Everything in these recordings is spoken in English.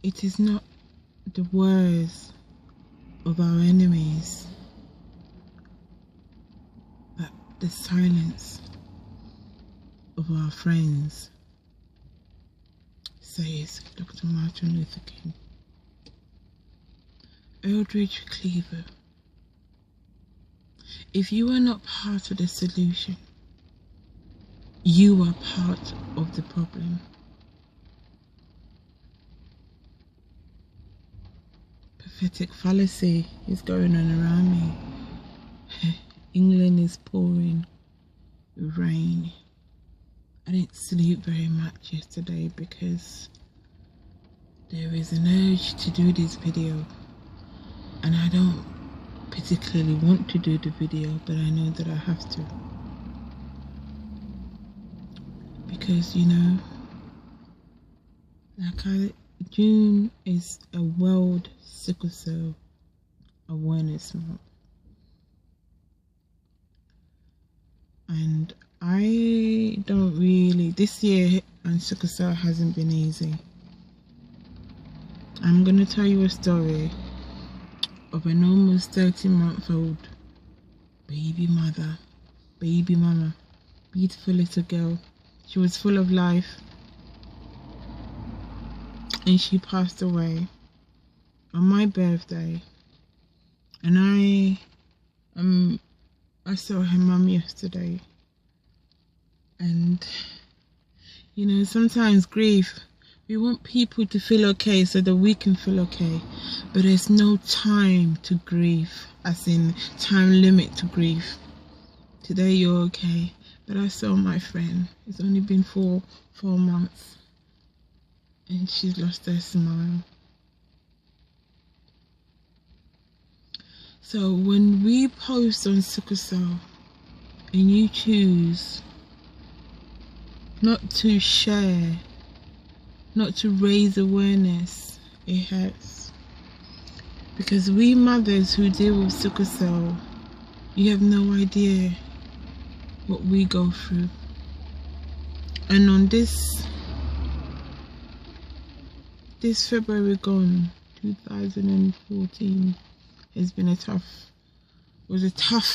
It is not the words of our enemies, but the silence of our friends, says Dr. Martin Luther King. Eldridge Cleaver, if you are not part of the solution, you are part of the problem. Prophetic fallacy is going on around me. England is pouring rain. I didn't sleep very much yesterday because there is an urge to do this video, and I don't particularly want to do the video, but I know that I have to, because June is a World Sickle Cell Awareness Month, and I don't really, this year on sickle cell hasn't been easy. I'm gonna tell you a story of an almost 30-month-old baby mother, baby mama, beautiful little girl. She was full of life, and she passed away on my birthday. And I saw her mum yesterday, and sometimes grief, we want people to feel okay so that we can feel okay, but there's no time to grieve, as in time limit to grief. Today you're okay, but I saw my friend, it's only been 4 months, and she's lost her smile. So when we post on sickle cell and you choose not to share, not to raise awareness, it hurts. Because we mothers who deal with sickle cell, you have no idea what we go through. And on this February gone, 2014, has been a tough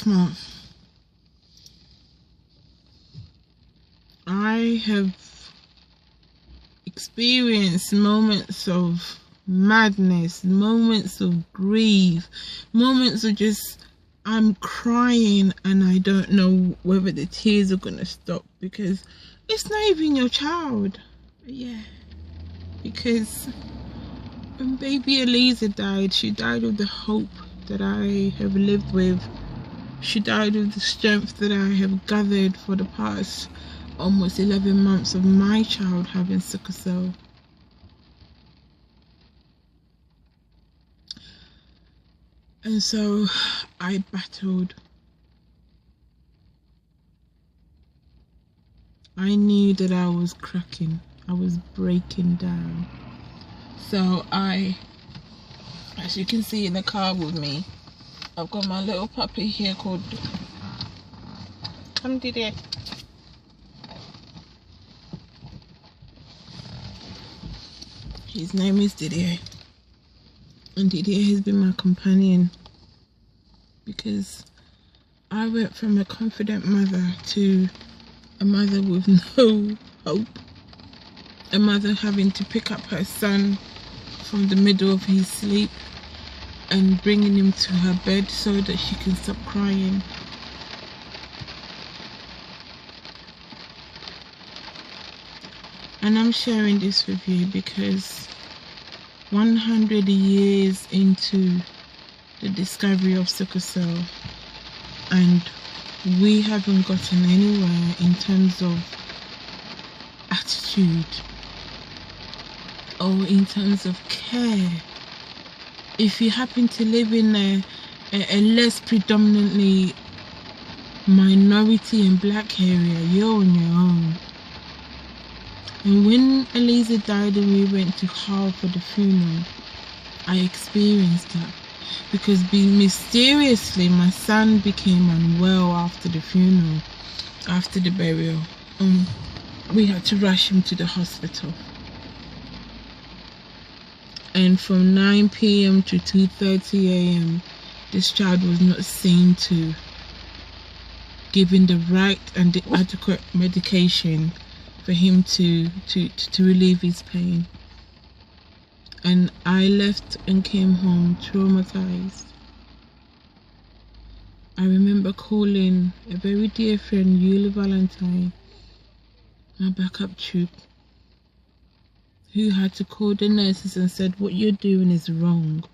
month. I have experienced moments of madness, moments of grief, moments of just, I'm crying and I don't know whether the tears are gonna stop, because it's not even your child. Yeah, because when baby Eliza died, she died of the hope that I have lived with. She died of the strength that I have gathered for the past almost 11 months of my child having sickle cell. And so I battled. I knew that I was cracking, I was breaking down. So as you can see in the car with me, I've got my little puppy here called, come Didier. His name is Didier, and Didier has been my companion, because I went from a confident mother to a mother with no hope, a mother having to pick up her son from the middle of his sleep and bringing him to her bed so that she can stop crying. And I'm sharing this with you because 100 years into the discovery of sickle cell, and we haven't gotten anywhere in terms of attitude or in terms of care. If you happen to live in a less predominantly minority and black area, you're on your own. And when Eliza died and we went to Hull for the funeral, I experienced that, because mysteriously my son became unwell after the funeral, after the burial. We had to rush him to the hospital. and from 9 p.m. to 2:30 a.m. this child was not seen to, given the right and the adequate medication for him to relieve his pain. And I left and came home traumatized. I remember calling a very dear friend, Eula Valentine, my backup troop, who had to call the nurses and said, "What you're doing is wrong.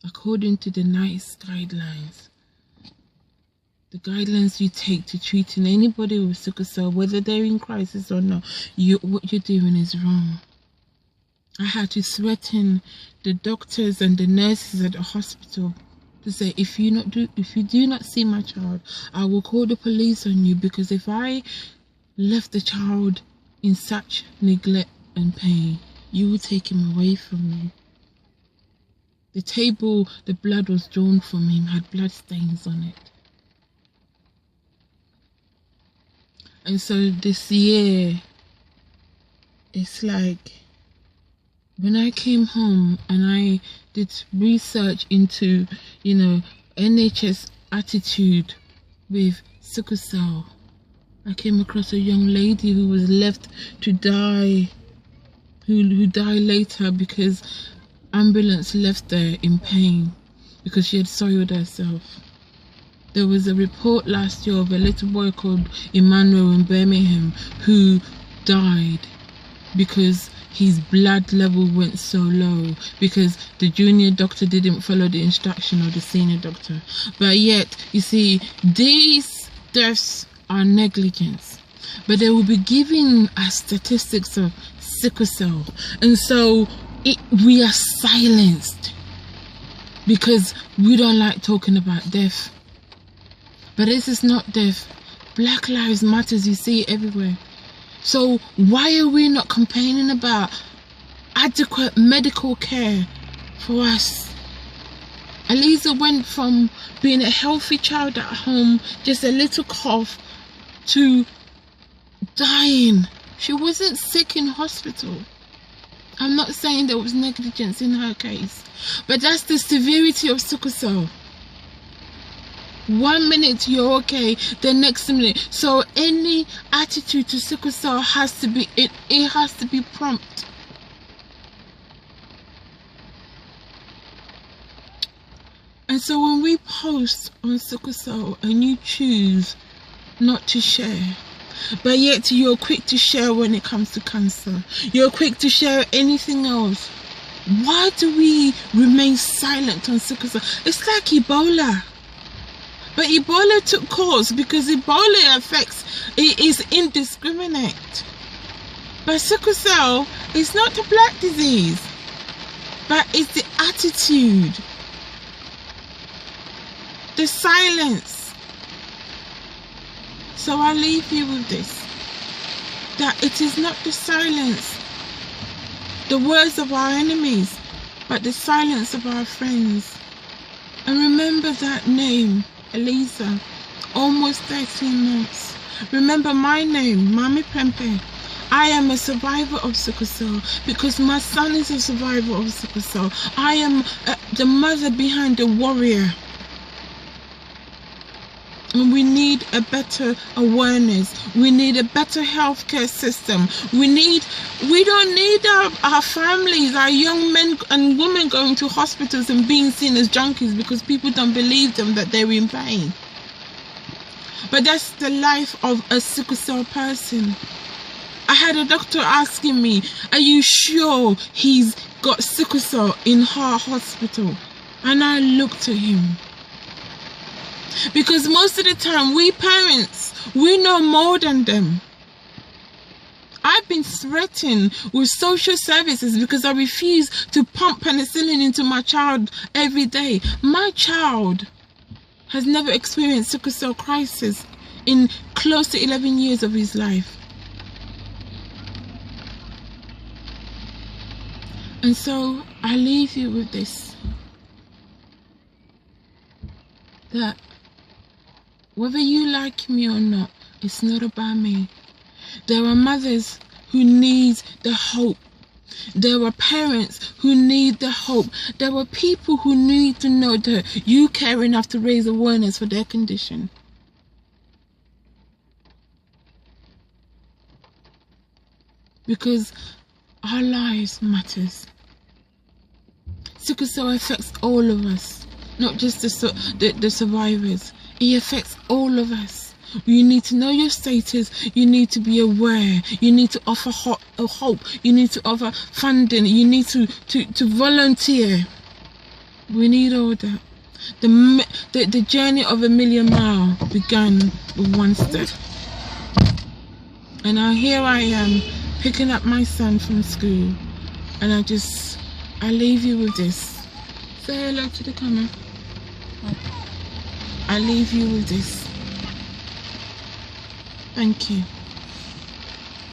According to the NICE guidelines, the guidelines you take to treating anybody with sickle cell, whether they're in crisis or not, what you're doing is wrong." I had to threaten the doctors and the nurses at the hospital to say, if you do not see my child, I will call the police on you, because if I left the child in such neglect and pain, you will take him away from me. The table the blood was drawn from him had blood stains on it. And so this year, it's like, when I came home and I did research into, NHS attitude with sickle cell, I came across a young lady who was left to die, who died later because ambulance left her in pain because she had soiled herself. There was a report last year of a little boy called Emmanuel in Birmingham who died because his blood level went so low because the junior doctor didn't follow the instruction of the senior doctor. But yet, you see, these deaths are negligence, but they will be giving us statistics of sickle cell, and so we are silenced because we don't like talking about death. But this is not death. Black Lives Matters, you see it everywhere. So why are we not complaining about adequate medical care for us? Eliza went from being a healthy child at home, just a little cough, to dying. She wasn't sick in hospital. I'm not saying there was negligence in her case, but that's the severity of sickle cell. 1 minute you're okay, the next minute. So any attitude to sickle cell has to be, it has to be prompt. And so when we post on sickle cell and you choose not to share, but yet you're quick to share when it comes to cancer, you're quick to share anything else, why do we remain silent on sickle cell? It's like Ebola. But Ebola took course because Ebola affects, it is indiscriminate. But sickle cell is not a black disease, but it's the attitude, the silence. So I leave you with this, that it is not the silence, the words of our enemies, but the silence of our friends. And remember that name, Eliza, almost 13 months. Remember my name, Mami Pempe. I am a survivor of sickle cell because my son is a survivor of sickle cell. I am the mother behind the warrior. And we need a better awareness. We need a better healthcare system. We don't need our families, our young men and women going to hospitals and being seen as junkies because people don't believe them that they're in pain. But that's the life of a sickle cell person. I had a doctor asking me, are you sure he's got sickle cell in her hospital? And I looked at him. Because most of the time, we parents, we know more than them. I've been threatened with social services because I refuse to pump penicillin into my child every day. My child has never experienced sickle cell crisis in close to 11 years of his life. And so I leave you with this, that whether you like me or not, it's not about me. There are mothers who need the hope. There are parents who need the hope. There are people who need to know that you care enough to raise awareness for their condition. Because our lives matters. Sickle cell affects all of us, not just the survivors. It affects all of us. You need to know your status. You need to be aware. You need to offer hope. You need to offer funding. You need to volunteer. We need all that. The journey of 1,000,000 miles began with one step. And now here I am, picking up my son from school. And I leave you with this. Say hello to the camera. I leave you with this. Thank you.